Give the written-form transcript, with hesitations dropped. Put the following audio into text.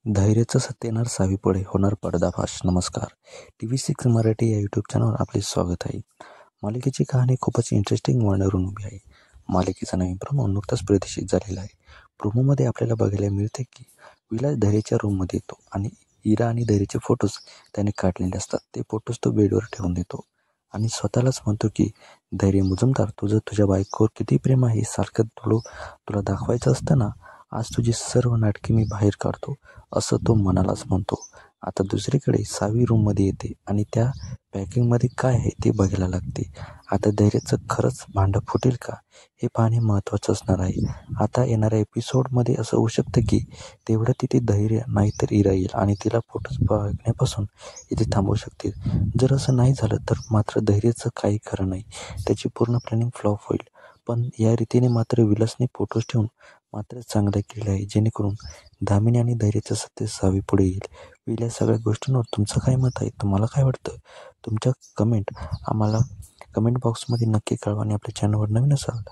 धैर्याचं सत्य येणार सावीपुढे होणार पर्दाफाश. नमस्कार. TV6 मराठी या यूट्यूब चॅनलवर आपले स्वागत आहे. मालिकेची कहाणी खूपच इंटरेस्टिंग वळणावरून उभी आहे. मालिकेचा नवीन प्रोमो नुकताच प्रदर्शित झालेला आहे. प्रोमोमध्ये आपल्याला बघायला मिळते की विलास धैर्याच्या रूममध्ये येतो आणि इरा आणि धैर्याचे फोटोज त्याने काढलेले असतात. ते फोटोज तो बेडवर ठेवून देतो आणि स्वतःलाच म्हणतो की धैर्य मुजुमदार, तुझ्या बायकोवर किती प्रेम आहे सारखं तुला दाखवायचं असतं ना. आज तुझी सर्व नाटके मी बाहेर काढतो, असं तो मनालाच म्हणतो. आता दुसरीकडे सावी रूममध्ये येते आणि त्या पॅकिंगमध्ये काय आहे ते बघायला लागते. आता धैर्याचं खरंच भांडं फुटेल का हे पाहणे महत्त्वाचं असणार आहे. आता येणाऱ्या एपिसोडमध्ये असं होऊ शकतं की तेवढं तिथे धैर्य नाहीतर इरा येईल आणि तिला फोटोज बघण्यापासून इथे थांबवू शकते. जर असं नाही झालं तर मात्र धैर्याचं काही खरं नाही, त्याची पूर्ण प्लॅनिंग फ्लॉप होईल. पण या रीतीने मात्र विलासने फोटोज ठेवून मात्र चांगलं केलं आहे, जेणेकरून दामिनी आणि धैर्याचं सत्य सावी पुढे येईल. या सगळ्या गोष्टींवर तुमचं काय मत आहे? तुम्हाला काय वाटतं? तुमच्या कमेंट आम्हाला कमेंट बॉक्समध्ये नक्की कळवा आणि आपल्या चॅनलवर नवीन असाल